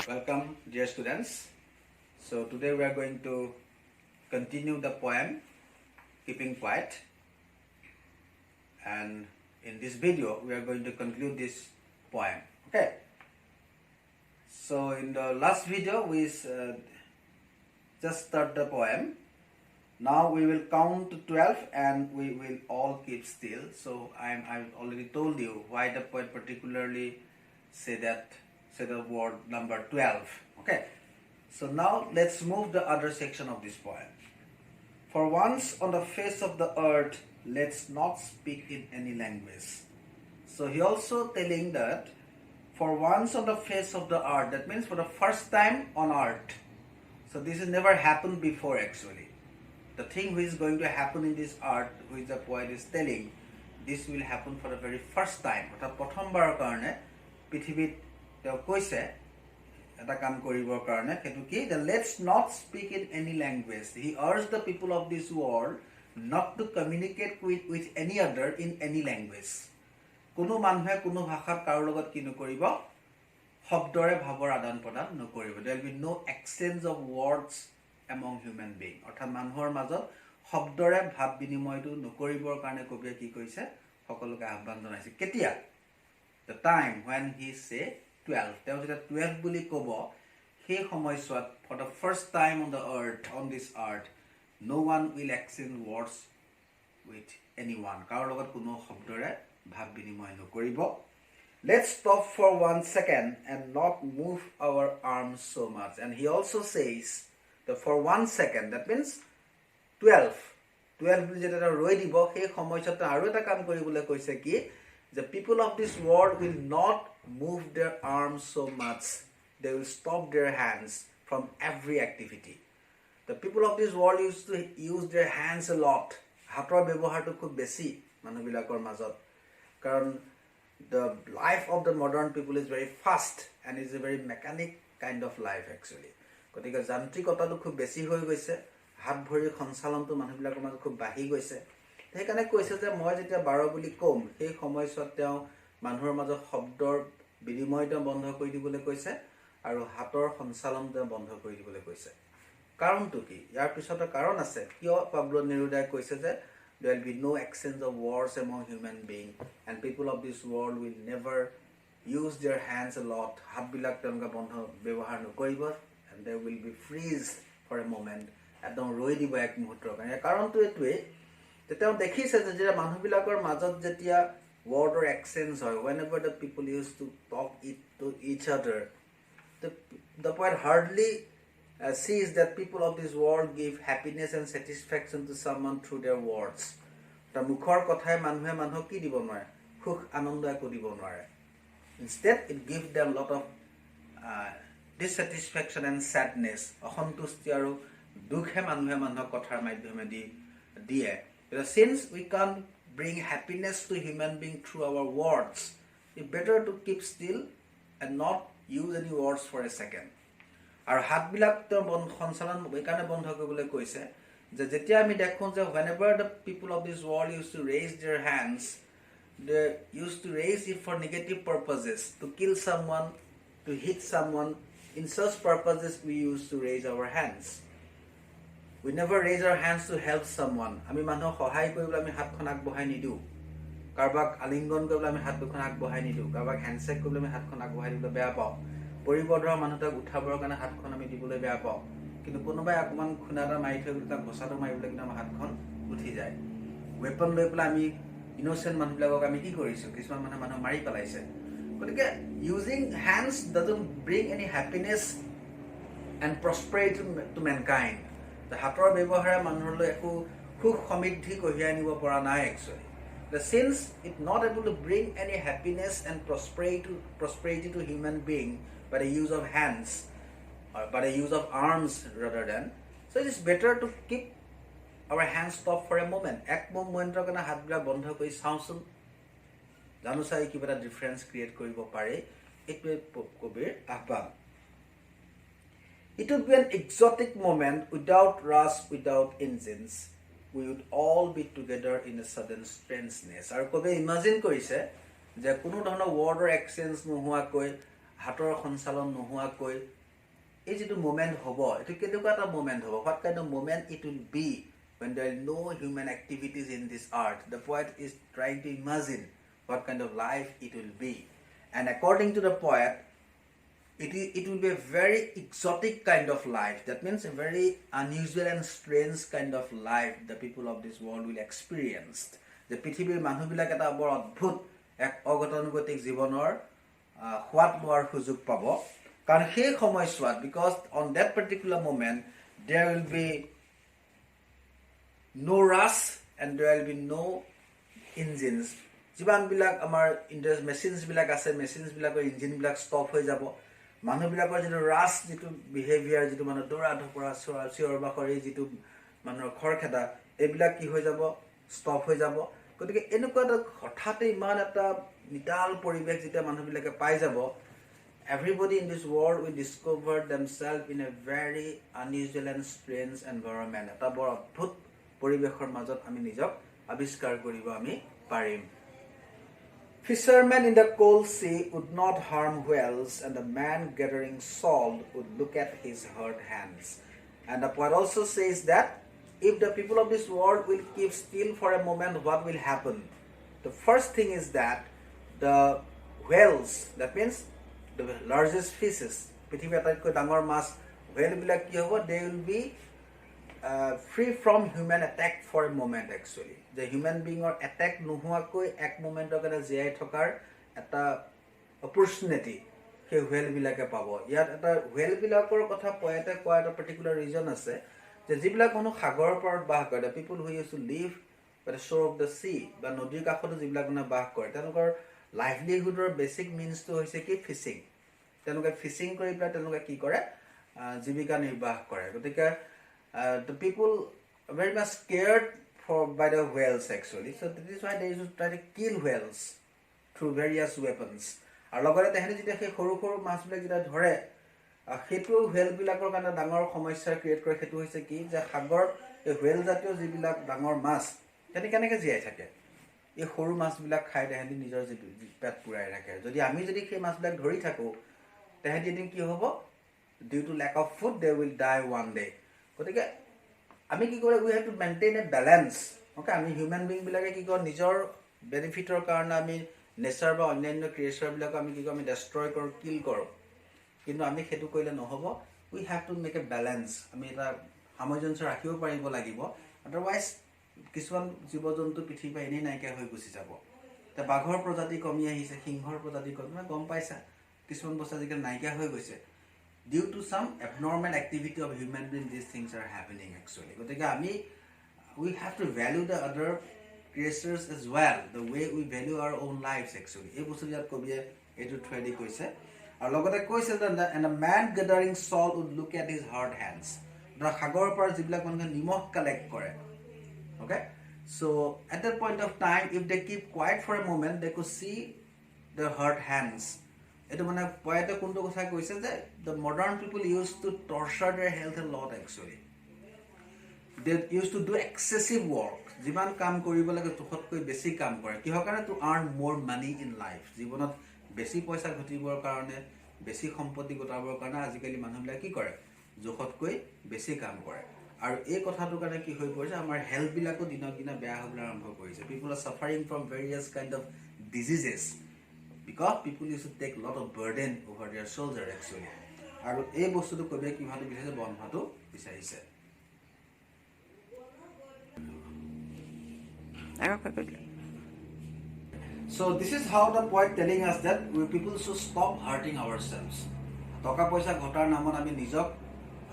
Welcome, dear students. So today we are going to continue the poem Keeping Quiet, and in this video we are going to conclude this poem. Okay. So in the last video we just start the poem. Now we will count to 12 and we will all keep still. So I've already told you why the poet particularly say the word number 12. Okay. So now let's move the other section of this poem. For once on the face of the earth, let's not speak in any language. So he also telling that for once on the face of the earth, that means for the first time on earth. So this has never happened before actually. The thing which is going to happen in this earth, which the poet is telling, this will happen for the very first time. অর্থাৎ প্ৰথমবাৰৰ কাৰণে পৃথিৱীত তেওঁ কৈছে এটা কাম কৰিবৰ কাৰণে সেইটো কি that let's not speak in any language. He urged the people of this world not to communicate with any other in any language. কোনো মানুহে কোনো ভাষাত কাৰো লগত কি নকৰিব শব্দৰে ভাৱৰ আদান প্ৰদান নকৰিব. There will be no exchange of words among human being. অৰ্থাৎ মানুহৰ মাজত শব্দৰে ভাৱ বিনিময়টো নকৰিবৰ কাৰণে কবিয়ে কি কৈছে সকলোকে আহ্বান জনাইছে. কেতিয়া? The time when he say 12. তেওঁ যেতিয়া 12 বুলি ক'ব সেই সময়ছোৱাত for the first time on the earth, on this earth, no one will exchange words with anyone. কাৰো লগত কোনো শব্দৰে ভাৱ বিনিময় নকৰিব. Let's stop for 1 second and not move our arms so much. And he also says that for 1 second, that means 12 বুলি যেতিয়া ৰৈ দিব সেই সময়ছোৱাত আৰু এটা কাম কৰিবলৈ কৈছে কি the people of this world will not move their arms so much. They will stop their hands from every activity. The people of this world used to use their hands a lot. হাতৰ ব্যৱহাৰটো খুব বেছি মানুহবিলাকৰ মাজত কাৰণ the life of the modern people is very fast and is a very mechanic kind of life actually. গতিকে যান্ত্ৰিকতাটো খুব বেছি হৈ গৈছে হাত ভৰিৰ সঞ্চালনটো মানুহবিলাকৰ মাজত খুব বাঢ়ি গৈছে সেইকাৰণে কৈছে যে মই যেতিয়া 12 বুলি কম সেই সময়ছোৱাত তেওঁ মানুহৰ মাজত শব্দৰ বিনিময়টো বন্ধ কৰি দিবলৈ কৈছে আৰু হাতৰ সঞ্চালনটো বন্ধ কৰি দিবলৈ কৈছে কাৰণটো কি ইয়াৰ পিছতে কাৰণ আছে কিয় পাবলো নেৰুদাই কৈছে যে there will be no exchange of words among human beings and people of this world will never use their hands a lot হাতবিলাক তেওঁলোকে বন্ধ ব্যৱহাৰ নকৰিব and they will be freeze for a moment একদম ৰৈ দিব এক মুহূৰ্তৰ কাৰণে কাৰণটো এটোৱে তেওঁ দেখিছে যে যেতিয়া মানুহবিলাকৰ মাজত যেতিয়া word exchange হয় whenever the people used to talk to each other the poet hardly sees that people of this world give happiness and satisfaction to someone through their words ta mukhor kothay manhuhe manhok ki dibo nare khuk anondo eko dibo nare instead it gives them a lot of dissatisfaction and sadness asantusti aru dukhe manhuhe manhok kothar madhyome die since we can't bring happiness to human being through our words it's better to keep still and not use any words for a second আৰু হাতবিলাক সঞ্চালন এইকাৰণে বন্ধ কৰিবলৈ কৈছে যে যেতিয়া আমি দেখোঁ যে whenever the people of this world used to raise their hands they used to raise it for negative purposes to kill someone to hit someone in such purposes we used to raise our hands we never raise our hands to help someone আমি মানুহক সহায় কৰিবলৈ আমি হাতখন আগবঢ়াই নিদিও কাৰোবাক আলিংগন কৰিবলৈ আমি হাত দুখন আগবঢ়াই নিদিও কাৰোবাক হ্যান্ডশেক কৰিবলৈ আমি হাতখন আগবঢ়াই দিবলৈ বেয়া পাওঁ পৰিবৰ্ধৰ মানুহটাক উঠাবৰ কাৰণে হাতখন আমি দিবলৈ বেয়া পাওঁ কিন্তু কোনোবাই অকমান খুনাটা মাৰি থৈ গ'লে তাক ঘছাটো মাৰিবলৈ কিন্তু আমাৰ হাতখন উঠি যায় ওয়েপন লৈ পেলাই আমি ইনোসেন্ট মানুহবিলাকক আমি কি কৰিছো কিছুমান মানুহ মাৰি পেলাইছে গতিকে using hands doesn't bring any happiness and prosperity to mankind the হাতৰ ব্যৱহাৰে মানুহলৈ একো সুখ সমৃদ্ধি কঢ়িয়াই আনিব পৰা নাই actually since it not able to bring any happiness and prosperity to human being by the use of hands or by the use of arms rather than so it is better to keep our hands stop for a moment ek momentor kana hatbila bondho koi saosun janu sai kiba difference create koribo pare etwe kobir ahban it would be an exotic moment without rush without engines we would all be together in a sudden strangeness aru kobe imagine korise je kono dhana word or exchange nohua koi হাতৰ সঞ্চালন নোহোৱাকৈ এই যেটো moment হ'ব এটো কেনেকুৱা এটা moment হ'ব what kind of moment it will be when there is no human activities in this earth. The poet is trying to imagine what kind of life it will be, and according to the poet it will be a very exotic kind of life. That means a very unusual and strange kind of life the people of this world will experience. The পৃথিৱীৰ মানুহবিলাক এটা বৰ অদ্ভুত এক অগতানুগতিক জীৱনৰ সোৱাদ লোৱাৰ সুযোগ পাব কাৰণ সেই সময়ছোৱাত because on that particular moment there will be no rush and there will be no engines. যিমানবিলাক আমাৰ মেচিনছ বিলাক আছে মেচিনছ বিলাকৰ ইঞ্জিন বিলাক ষ্টপ হৈ যাব মানুহবিলাকৰ যেটো ৰাছ যেটো বিহেভিয়াৰ যেটো মানে দৌৰা ধপৰা চিঞৰ বাখৰি যেটো মানুহৰ খৰখেদা এইবিলাক কি হৈ যাব ষ্টপ হৈ যাব গতিকে এনেকুৱা এটা হঠাতে ইমান এটা নিতাল পৰিবেশ যেতিয়া মানুহবিলাকে পাই যাব everybody in this world will discover themselves in a very unusual and strange environment. এটা বৰ অদ্ভুত পৰিবেশৰ মাজত আমি নিজক আবিষ্কাৰ কৰিব আমি পাৰিম Fishermen in the cold sea would not harm whales, and the man gathering salt would look at his hurt hands. And the poet also says that if the people of this world will keep still for a moment, what will happen? The first thing is that the whales, that means the largest fishes, পৃথিৱীৰ আটাইতকৈ ডাঙৰ মাছ whale বিলাক কি হ'ব they will be free from human attack for a moment actually. The human being or attack নোহোৱাকৈ এক মোমেন্টৰ কাৰণে জীয়াই থকাৰ এটা opportunity সেই whale বিলাকে পাব ইয়াত এটা whale বিলাকৰ কথা পয়েটে কোৱা এটা particular reason আছে যে যিবিলাক মানুহ সাগৰৰ পাৰত বাস কৰে the people who used to live by the shore of the sea বা নদীৰ কাষত যিবিলাক মানুহ বাস কৰে তেওঁলোকৰ লাইভলিহুডৰ বেসিক মিন্সটো হৈছে কি ফিশিং তেওঁলোকে ফিশিং কৰি পেলাই তেওঁলোকে কি কৰে জীৱিকা নিৰ্বাহ কৰে গতিকে the people are very much scared by the whales actually. So that is why they used to try to kill whales through various weapons. আৰু লগতে তেহেঁতি যেতিয়া সেই সৰু সৰু মাছবিলাক যেতিয়া ধৰে সেইটো whale বিলাকৰ কাৰণে ডাঙৰ সমস্যা ক্ৰিয়েট কৰে সেইটো হৈছে কি যে সাগৰ এই whale জাতীয় যিবিলাক ডাঙৰ মাছ তেনে কেনেকৈ জীয়াই থাকে এই সৰু মাছবিলাক খাই তেহেঁতি নিজৰ পেট পুৰাই ৰাখে যদি আমি যদি সেই মাছবিলাক ধৰি থাকো তেহেঁতি এদিন কি হ'ব due to lack of food they will die one day গতিকে আমি কি কৰে we have to maintain a balance okay আমি হিউম্যান বিং বিলাকে কি কৰে নিজৰ বেনিফিটৰ কাৰণে আমি নেচাৰ বা অন্যান্য ক্ৰিয়েচাৰ বিলাক আমি কি কৰে আমি ডেষ্ট্ৰয় কৰো কিল কৰো কিন্তু আমি হেতু কইলে নহব we have to make a balance আমি এটা সামঞ্জস্য ৰাখিব পাৰিব লাগিব otherwise কিছুমান জীৱ-জন্তু পৃথিৱীৰ এনে নাইকা হৈ গুছি যাব তে বাঘৰ প্ৰজাতি কমি আহিছে সিংহৰ প্ৰজাতি কমি গম পাইছা কিছুমান বস্তু আজিকাল নাইকা হৈ গৈছে due to some abnormal activity of human being these things are happening actually gotike ami we have to value the other creatures as well the way we value our own lives actually ei bostu jat kobiye etu threadi koise aru logote koise and a man gathering salt would look at his hard hands dra khagor par jiblak manke nimok collect kore okay so at that point of time if they keep quiet for a moment they could see their hurt hands eto mane poete kunto kotha koise je the modern people used to torture their health a lot actually they used to do excessive work jiban kaam koribo lage tukhot koi beshi kaam kore ki hokare to earn more money in life jibonot beshi paisa ghotibor karone beshi সম্পত্তি গোটাবৰ কাৰণে আজিকালি মানুহবিলাক কি কৰে জখত কই বেছি কাম কৰে আৰু এই কথাটো কাৰণে কি হৈ পৰিছে আমাৰ হেলথ বিলাকো দিনক দিনা বেয়া হ'বলৈ আৰম্ভ কৰিছে people are suffering from various kind of diseases because people used to take a lot of burden over their shoulder actually aru ei bostutu kobe ki bhalo bisaise bonbhatu bisaise so this is how the poet telling us that we people should stop hurting ourselves toka paisa ghotar namon ami nijok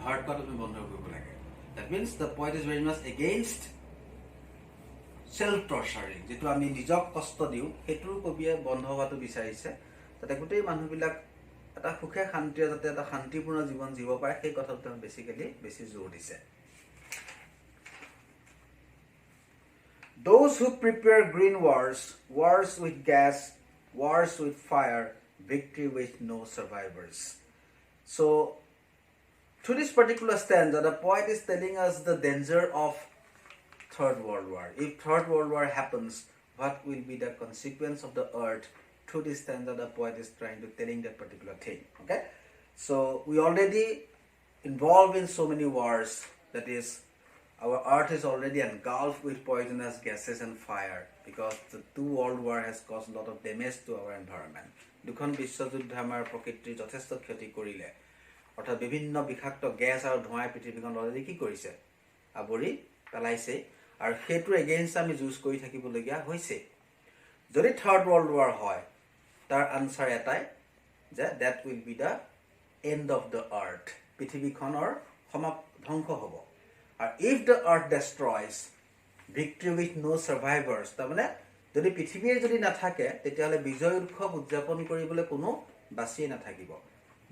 hurt korato bondho koribo lage that means the poet is very much against self torturing যেটো আমি নিজক কষ্ট দিও হেতুৰ কবিয়ে বন্ধ হোৱাটো বিচাৰিছে তাতে গোটেই মানুহবিলাক এটা সুখে শান্তিৰে যাতে এটা শান্তিপূৰ্ণ জীৱন জীৱ পাৰে সেই কথাটো বেসিক্যালি বেছি জোৰ দিছে Those who prepare green wars, wars with gas, wars with fire, victory with no survivors. So, to this particular stanza, the poet is telling us the danger of Third World War. If Third World War happens, what will be the consequence of the earth through this stanza the poet is trying to telling that particular thing. Okay, so we already involved in so many wars, that is, our earth is already engulfed with poisonous gases and fire because the two world war has caused a lot of damage to our environment. দুখন বিশ্বযুদ্ধ আমাৰ প্ৰকৃতিৰ যথেষ্ট ক্ষতি কৰিলে, অৰ্থাৎ বিভিন্ন বিষাক্ত গেছ আৰু ধোঁৱাই পৃথিৱীখন অলৰেডি কি কৰিছে, আৱৰি পেলাইছে, আৰু সেইটো এগেইনষ্ট আমি যুঁজ কৰি থাকিবলগীয়া হৈছে। যদি থাৰ্ড ৱৰ্ল্ড ৱাৰ হয়, তাৰ আনচাৰ এটাই যে that will be the end of the earth, পৃথিৱীখনৰ ধ্বংস হ'ব। আৰু if the earth destroys, victory with no' survivors, তাৰমানে যদি পৃথিৱীৰ যদি নাথাকে তেতিয়াহ'লে বিজয় উৎসৱ উদযাপন কৰিবলৈ কোনো বাচিয়ে নাথাকিব।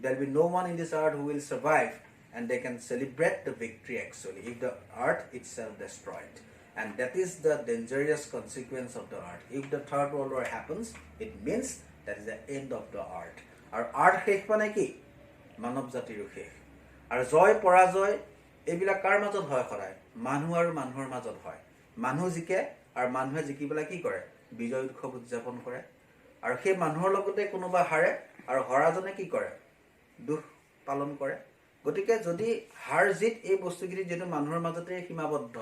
There will be no one in this earth who will survive and they can celebrate the victory actually if the earth itself destroyed. And that is the dangerous consequence of the earth. If the third world war happens, it means that is the end of the earth. আৰু earth শেষ মানে কি? মানৱ জাতিৰ শেষ। আৰু জয় পৰাজয় এইবিলাক কাৰ মাজত হয় সদায়? মানুহ আৰু মানুহৰ মাজত হয়। মানুহ জিকে আৰু মানুহে জিকি পেলাই কি কৰে? বিজয় উৎসৱ উদযাপন কৰে। আৰু সেই মানুহৰ লগতে কোনোবা হাৰে আৰু হৰাজনে কি কৰে? দুখ পালন কৰে। গতিকে যদি হাৰ জিত এই বস্তুখিনি যিহেতু মানুহৰ মাজতে সীমাবদ্ধ,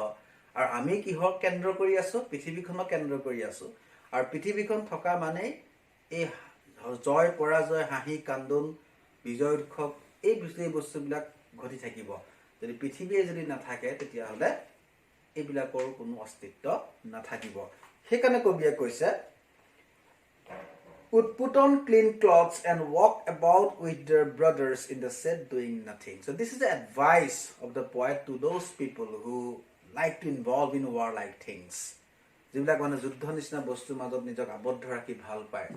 আৰু আমি কিহৰ কেন্দ্ৰ কৰি আছো? পৃথিৱীখনক কেন্দ্ৰ কৰি আছো। আৰু পৃথিৱীখন থকা মানে এই জয় পৰাজয়, হাঁহি কান্দোন, বিজয় উৎসৱ, এই বস্তুবিলাক ঘটি থাকিব। যদি পৃথিৱীয়ে যদি নাথাকে তেতিয়াহ'লে এইবিলাকৰ কোনো অস্তিত্ব নাথাকিব। সেইকাৰণে কবিয়ে কৈছে, would put on clean clothes and walk about with their brothers in the shed doing nothing. So this is the advice of the poet to those people who like to involve in warlike things. যিবিলাক মানে যুদ্ধ নিচিনা বস্তুৰ মাজত নিজক আবদ্ধ ৰাখি ভাল পায়,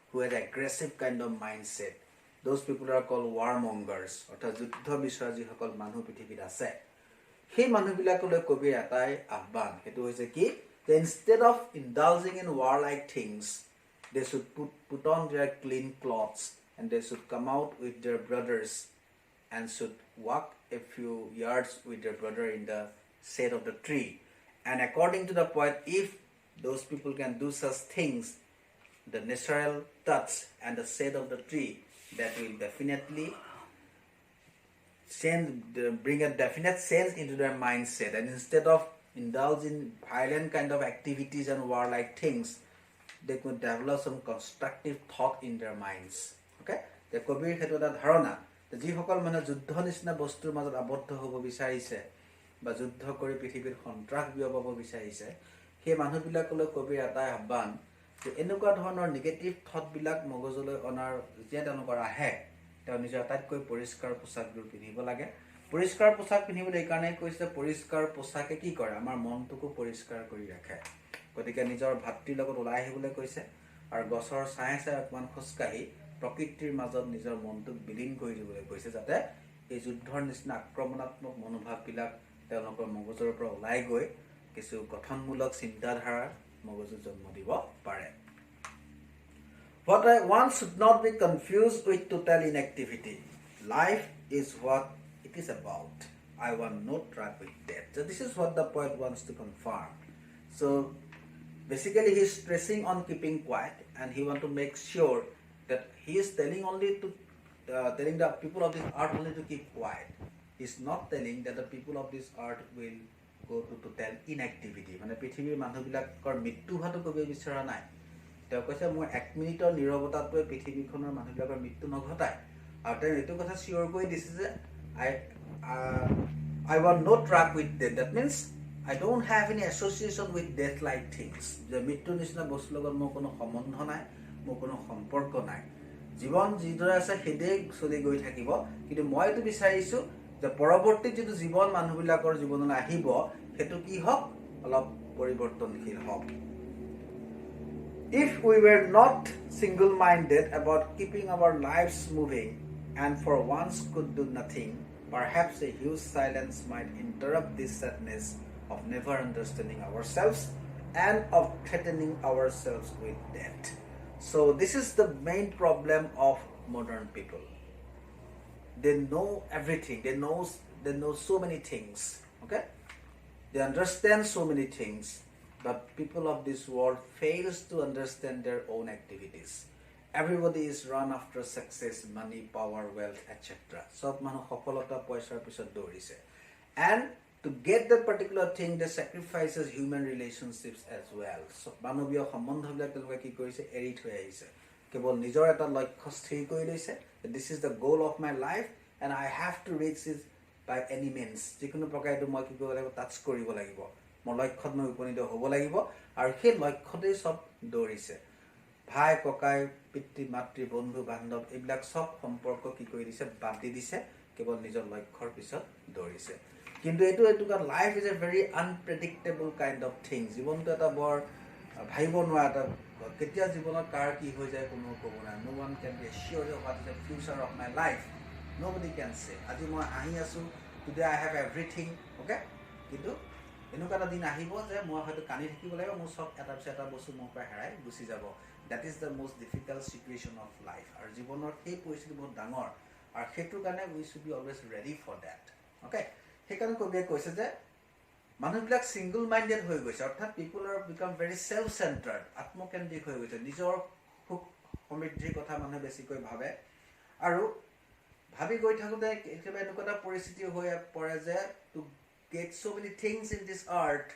who has aggressive kind of mindset. Those people are called warmongers, অৰ্থাৎ যুদ্ধ বিচৰা যিসকল মানুহ পৃথিৱীত আছে, সেই মানুহবিলাকলৈ কবিৰ এটাই আহ্বান, সেইটো হৈছে কি, যে instead of indulging in warlike things, they should put on their clean clothes and they should come out with their brothers and should walk a few yards with their brother in the shade of the tree. And according to the poet, if those people can do such things, the natural touch and the shade of the tree, that will definitely bring a definite sense into their mindset. And instead of indulging in violent kind of activities and warlike things, they could develop some constructive thought in their minds. Okay? The কবিৰ সেইটো এটা ধাৰণা, যিসকল মানে যুদ্ধ নিচিনা বস্তুৰ মাজত আবদ্ধ হ'ব বিচাৰিছে বা যুদ্ধ কৰি পৃথিৱীৰ সন্ত্ৰাস বিয়পাব বিচাৰিছে, সেই মানুহবিলাকলৈ কবিৰ এটাই আহ্বান যে এনেকুৱা ধৰণৰ নিগেটিভ থটবিলাক মগজলৈ অনাৰ যেতিয়া তেওঁলোকৰ আহে, তেওঁ নিজৰ আটাইতকৈ পৰিষ্কাৰ পোছাকবোৰ পিন্ধিব লাগে। পৰিষ্কাৰ পোছাক পিন্ধিবলৈ এইকাৰণে কৈছে, পৰিষ্কাৰ পোছাকে কি কৰে? আমাৰ মনটোকো পৰিষ্কাৰ কৰি ৰাখে। গতিকে নিজৰ ভাতৃৰ লগত ওলাই আহিবলৈ কৈছে, আৰু গছৰ ছাঁয়ে ছাঁয়ে অকণমান খোজকাঢ়ি প্ৰকৃতিৰ মাজত নিজৰ মনটোক বিলীন কৰি দিবলৈ কৈছে, যাতে এই যুদ্ধৰ নিচিনা আক্ৰমণাত্মক মনোভাৱবিলাক তেওঁলোকৰ মগজুৰ পৰা ওলাই গৈ কিছু গঠনমূলক চিন্তাধাৰা মগজু জন্ম দিব পাৰে। What one should not be confused with total inactivity. Life is what it is about. I want no track with death. So this is what the poet wants to confirm. So basically he is stressing on keeping quiet, and he wants to make sure that he is telling the people of this earth only to keep quiet. He is not telling that the people of this earth will go to total inactivity. মানে পৃথিৱীৰ মানুহবিলাকৰ মৃত্যু হোৱাটো কবিয়ে বিচৰা নাই। তেওঁ কৈছে, মই 1 মিনিটৰ নীৰৱতাটোৱে পৃথিৱীখনৰ মানুহবিলাকৰ মৃত্যু নঘটায়। আৰু তেওঁ এইটো কথা চিয়ৰ কৰি দিছে যে I want no track with death. That means I don't have any association with death-like things. যে মৃত্যুৰ নিচিনা বস্তুৰ লগত মোৰ কোনো সম্বন্ধ নাই, মোৰ কোনো সম্পৰ্ক নাই। জীৱন যিদৰে আছে সেইদৰে চলি গৈ থাকিব, কিন্তু মই এইটো বিচাৰিছোঁ যে পৰৱৰ্তী যিটো জীৱন মানুহবিলাকৰ জীৱনলৈ আহিব, সেইটো কি হওক, অলপ পৰিৱৰ্তনশীল হওক। If we were not single-minded about keeping our lives moving and for once could do nothing, perhaps a huge silence might interrupt this sadness of never understanding ourselves and of threatening ourselves with death. So this is the main problem of modern people. They know everything. They know so many things. Okay? They understand so many things. But people of this world fails to understand their own activities. everybody is run after success, money, power, wealth, etc. সব মানুহ সফলতা পইচাৰ পিছত দৌৰিছে, and to get that particular thing they sacrifices human relationships as well. So মানৱীয় সম্বন্ধবিলাক তেওঁলোকে কি কৰিছে, এৰি থৈ আহিছে, কেৱল নিজৰ এটা লক্ষ্য স্থিৰ কৰি লৈছে, this is the goal of my life and I have to reach it by any means. যিকোনো প্ৰকাৰে এইটো মই কি কৰিব লাগিব, টাচ কৰিব লাগিব, মোৰ লক্ষ্যত মই উপনীত হ'ব লাগিব, আৰু সেই লক্ষ্যতেই সব দৌৰিছে। ভাই ককাই পিতৃ মাতৃ বন্ধু বান্ধৱ এইবিলাক সব সম্পৰ্ক কি কৰি দিছে, বাদ দি দিছে, কেৱল নিজৰ লক্ষ্যৰ পিছত দৌৰিছে। কিন্তু এইটো life is a very unpredictable kind of thing. জীৱনটো এটা বৰ ভাবিব নোৱাৰা এটা, কেতিয়া জীৱনত কাৰ কি হৈ যায় কোনো ক'ব নাই। No one can be sure what is the future of my life, nobody can say. আজি মই হাঁহি আছোঁ, today I have everything, okay, কিন্তু এনেকুৱা এটা দিন আহিব যে মই হয়তো কান্দি থাকিব লাগিব, মোৰ চব এটা পিছত এটা বস্তু মোৰ পৰা হেৰাই গুচি যাব। That is the most difficult situation of life. আৰু জীৱনৰ সেই পৰিস্থিতি বহুত ডাঙৰ, আৰু সেইটোৰ কাৰণে we should be always ready for that, okay. সেইকাৰণে কবিয়ে কৈছে যে মানুহবিলাক ছিংগল মাইণ্ডেড হৈ গৈছে, অৰ্থাৎ people are become very self centred, আত্মকেন্দ্ৰিক হৈ গৈছে। নিজৰ সুখ সমৃদ্ধিৰ কথা মানুহে বেছিকৈ ভাবে, আৰু ভাবি গৈ থাকোঁতে কেতিয়াবা এনেকুৱা এটা পৰিস্থিতি হৈ পৰে যে to get so' many things in this earth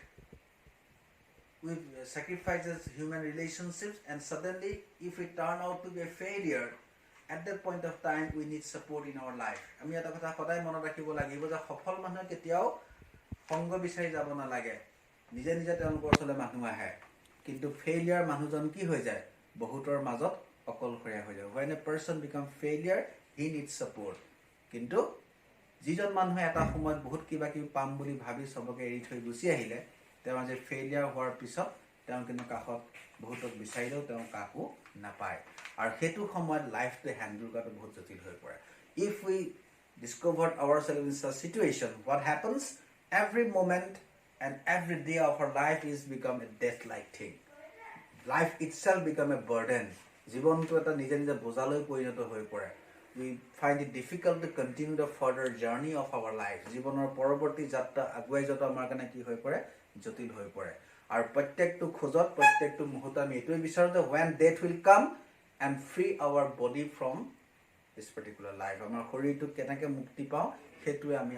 with sacrifices human relationships, and suddenly if we turn out to be a failure, at that point of time we need support in our life. আমি এটা কথা সদায় মনত ৰাখিব লাগিব যে সফল মানুহে কেতিয়াও সংগ বিচাৰি যাব নালাগে, নিজে নিজে তেওঁলোকৰ ওচৰলৈ মানুহ আহে। কিন্তু ফেইলিয়াৰ মানুহজন কি হৈ যায়, বহুতৰ মাজত অকলশৰীয়া হৈ যায়। when a person become failure he needs support. কিন্তু যিজন মানুহে এটা সময়ত বহুত কিবা কিবি পাম বুলি ভাবি সবকে এৰি থৈ গুচি আহিলে, তেওঁ আজি ফেইলিয়াৰ হোৱাৰ পিছত তেওঁ কিন্তু কাষত বহুতক বিচাৰিলেও তেওঁ কাকো নাপায়, আৰু সেইটো সময়ত লাইফটো হেণ্ডল কৰাটো বহুত জটিল হৈ পৰে। ইফ উই ডিস্কভাৰ্ড আৱাৰছেল্ফ ইন সাচ situation, what happens, every moment and every day of our life is become a death-like thing. Life itself become a burden. জীৱনটো এটা নিজে নিজে বোজালৈ পৰিণত হৈ পৰে। We find it difficult to continue the further journey of our life. জীৱনৰ পৰৱৰ্তী যাত্ৰা আগুৱাই যোৱাটো আমাৰ কাৰণে কি হৈ পৰে, জটিল হৈ পৰে। আৰু প্ৰত্যেকটো খোজত প্ৰত্যেকটো মুহূৰ্তত আমি এইটোৱে বিচাৰোঁ যে when death will come and free our body from this particular life. আমাৰ শৰীৰটো কেনেকৈ মুক্তি পাওঁ সেইটোৱে আমি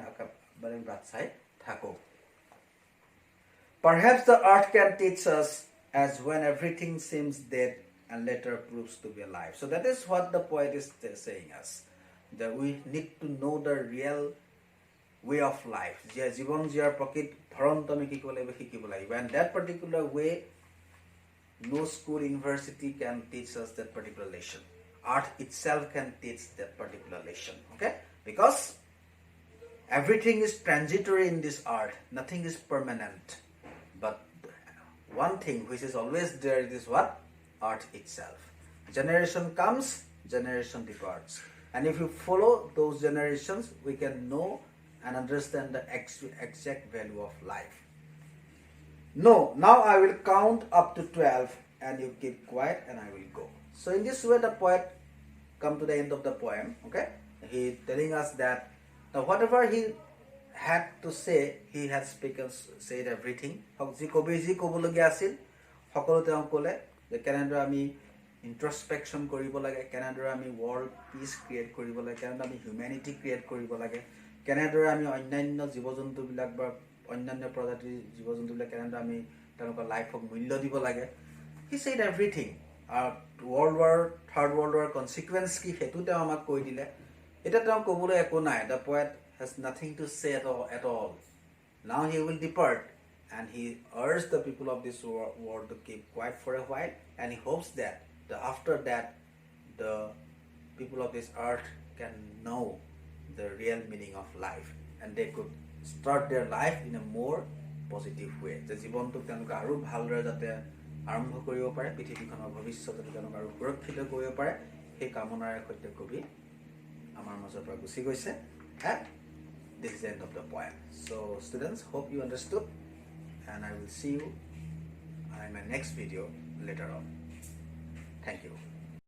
মানে বাট চাই থাকোঁ। Perhaps the earth can teach us as when everything seems dead and later proves to be alive. So that is what the poet is saying us, that we need to know the real way of life. জীৱন জীয়াৰ প্ৰকৃত ধৰণটো আমি কি কৰিব লাগিব, শিকিব লাগিব। And that particular way, no school, university can teach us that particular lesson. Art itself can teach that particular lesson, okay? Because everything is transitory in this art, nothing is permanent. But one thing which is always there is what? Art itself. Generation comes, generation departs. And if you follow those generations, we can know and understand the exact value of life. No, now I will count up to 12 and you keep quiet and I will go. So in this way the poet come to the end of the poem, okay? He telling us that now whatever he had to say, he has said everything. যি ক'বলগীয়া আছিল সকলো তেওঁ ক'লে, যে কেনেদৰে আমি ইন্ট্ৰস্পেকশ্যন কৰিব লাগে, কেনেদৰে আমি ৱৰ্ল্ড পিচ ক্ৰিয়েট কৰিব লাগে, কেনেদৰে আমি হিউমেনিটি ক্ৰিয়েট কৰিব লাগে, কেনেদৰে আমি অন্যান্য জীৱ জন্তুবিলাক বা অন্যান্য প্ৰজাতিৰ জীৱ জন্তুবিলাক কেনেদৰে আমি তেওঁলোকৰ লাইফক মূল্য দিব লাগে। হি said everything. World war, third world war consequence কি সেইটো তেওঁ আমাক কৈ দিলে। এতিয়া তেওঁ ক'বলৈ একো নাই। The poet has nothing to say at all. Now he will depart, and he urged the people of this world to keep quiet for a while, and he hopes that after that the people of this earth can know the real meaning of life, and they could start their life in a more positive way. যে জীৱনটোক তেওঁলোকে আৰু ভালদৰে যাতে আৰম্ভ কৰিব পাৰে, পৃথিৱীখনৰ ভৱিষ্যত তেওঁলোকে আৰু সুৰক্ষিত কৰিব পাৰে, সেই কামনাৰে সৈতে কবি আমাৰ মাজৰ পৰা গুচি গৈছে। And this is the end of the poem. So students, hope you understood, and I will see you in my next video later on. Thank you.